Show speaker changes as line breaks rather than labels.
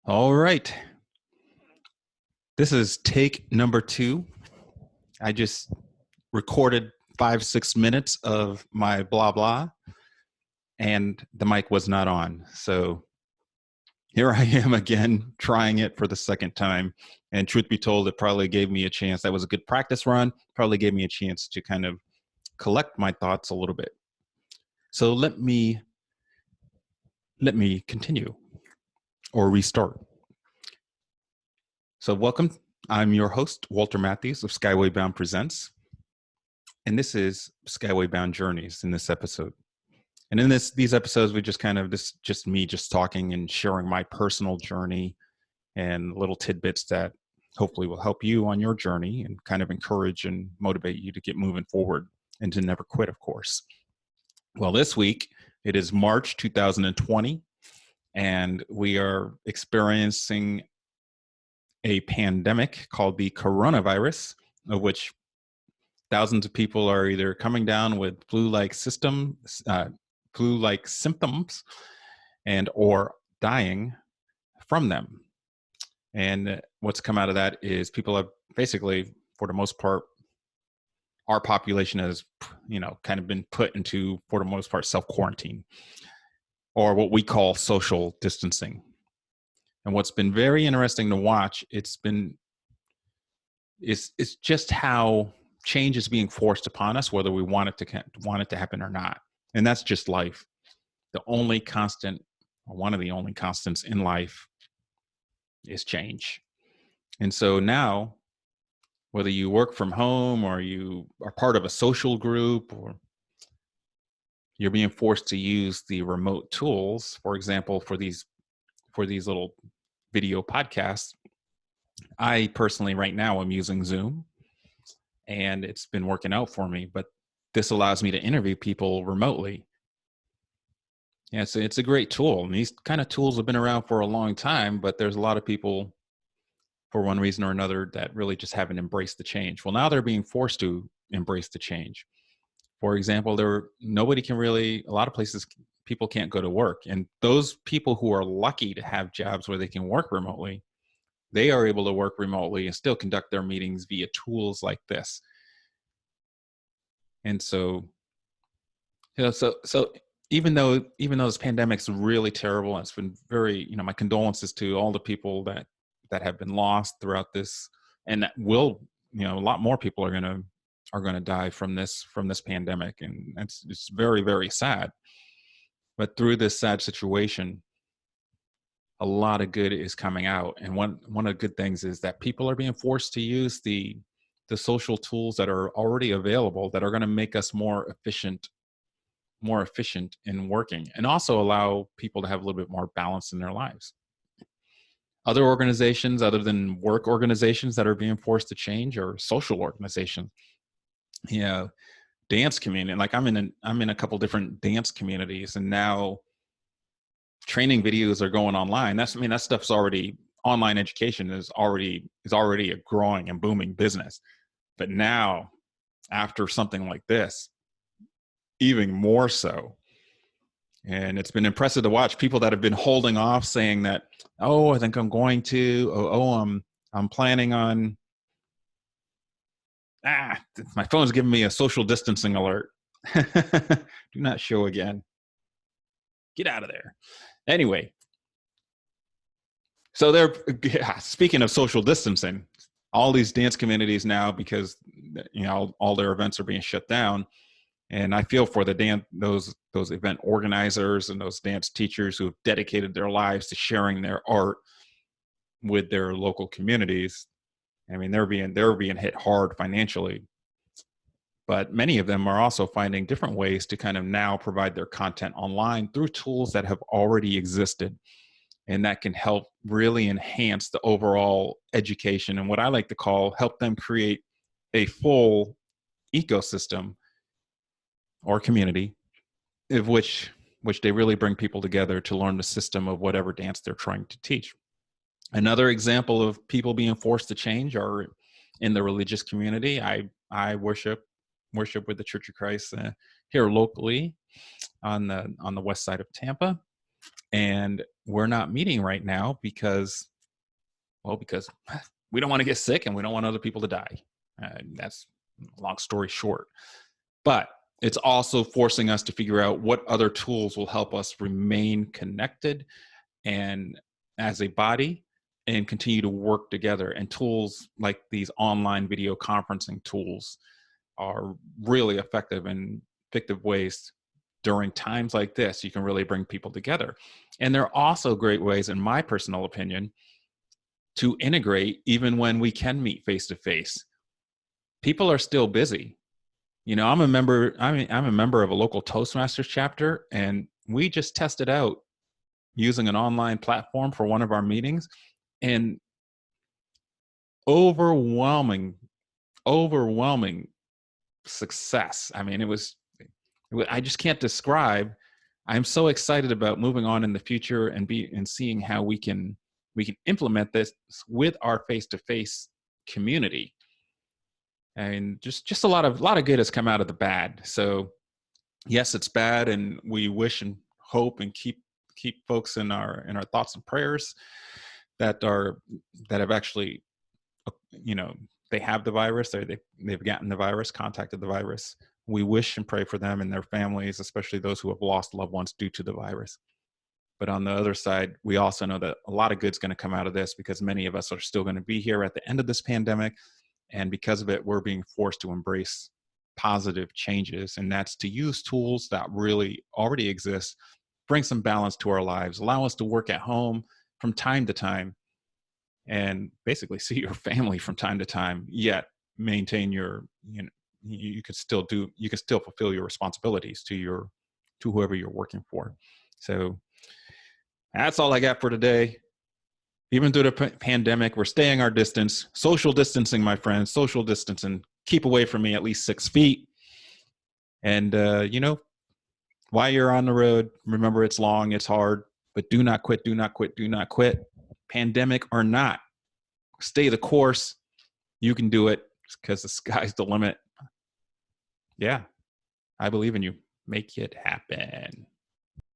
All right. This is take number 2. I just recorded 5-6 minutes of my blah blah, and the mic was not on. So here I am again, trying it for the second time. And truth be told, it probably gave me a chance. That was a good practice run. Probably gave me a chance to kind of collect my thoughts a little bit. So let me continue or restart. So welcome. I'm your host, Walter Matthews of Skyway Bound Presents. And this is Skyway Bound Journeys in this episode. And in these episodes, we just just me just talking and sharing my personal journey and little tidbits that hopefully will help you on your journey and kind of encourage and motivate you to get moving forward and to never quit, of course. Well, this week, it is March 2020, and we are experiencing a pandemic called the coronavirus, of which thousands of people are either coming down with flu-like symptoms and or dying from them. And what's come out of that is people have basically, for the most part, our population has, kind of been put into, for the most part, self-quarantine, or what we call social distancing. And what's been very interesting to watch, it's just how change is being forced upon us, whether we want it to happen or not. And that's just life. The only constant, or one of the only constants in life, is change. And so now, whether you work from home or you are part of a social group, or you're being forced to use the remote tools, for example, for these little video podcasts, I personally right now am using Zoom, and it's been working out for me, but this allows me to interview people remotely. Yeah, it's a great tool. And these kind of tools have been around for a long time, but there's a lot of people, for one reason or another, that really just haven't embraced the change. Well, now they're being forced to embrace the change. For example, a lot of places, people can't go to work. And those people who are lucky to have jobs where they can work remotely, they are able to work remotely and still conduct their meetings via tools like this. And so, so even though this pandemic's really terrible, and it's been very, my condolences to all the people that have been lost throughout this, and that will, a lot more people are gonna die from this pandemic, and it's very, very sad. But through this sad situation, a lot of good is coming out, and one of the good things is that people are being forced to use the social tools that are already available, that are going to make us more efficient in working, and also allow people to have a little bit more balance in their lives. Other organizations, other than work organizations, that are being forced to change are social organizations. Dance community. Like I'm in a couple different dance communities, and now training videos are going online. That stuff's already, online education is already a growing and booming business. But now, after something like this, even more so. And it's been impressive to watch people that have been holding off, saying that, I think I'm going to, I'm planning on, my phone's giving me a social distancing alert. Do not show again. Get out of there. Anyway, so speaking of social distancing, all these dance communities now, because all their events are being shut down, and I feel for those event organizers and those dance teachers who have dedicated their lives to sharing their art with their local communities. I mean, they're being hit hard financially, but many of them are also finding different ways to kind of now provide their content online through tools that have already existed, and that can help really enhance the overall education, and what I like to help them create a full ecosystem or community, of which they really bring people together to learn the system of whatever dance they're trying to teach. Another example of people being forced to change are in the religious community. I worship with the Church of Christ here locally on the west side of Tampa, and we're not meeting right now because we don't want to get sick and we don't want other people to die. That's long story short. But it's also forcing us to figure out what other tools will help us remain connected and as a body and continue to work together. And tools like these online video conferencing tools are really effective and effective ways during times like this. You can really bring people together. And there are also great ways, in my personal opinion, to integrate even when we can meet face to face. People are still busy. You know, I'm a member of a local Toastmasters chapter, and we just tested out using an online platform for one of our meetings, and overwhelming success. I mean, I just can't describe. I'm so excited about moving on in the future and seeing how we can implement this with our face-to-face community. And just a lot of good has come out of the bad. So yes, it's bad, and we wish and hope and keep folks in our thoughts and prayers that have actually, you know, they have the virus, they've gotten the virus, contacted the virus. We wish and pray for them and their families, especially those who have lost loved ones due to the virus. But on the other side, we also know that a lot of good's going to come out of this, because many of us are still going to be here at the end of this pandemic. And because of it, we're being forced to embrace positive changes. And that's to use tools that really already exist, bring some balance to our lives, allow us to work at home from time to time, and basically see your family from time to time, yet maintain you could still fulfill your responsibilities to whoever you're working for. So that's all I got for today. Even through the pandemic, we're staying our distance, social distancing, my friends, social distancing. Keep away from me at least 6 feet. And, while you're on the road, remember it's long, it's hard, but do not quit, do not quit, do not quit. Pandemic or not, stay the course. You can do it, because the sky's the limit. Yeah, I believe in you. Make it happen.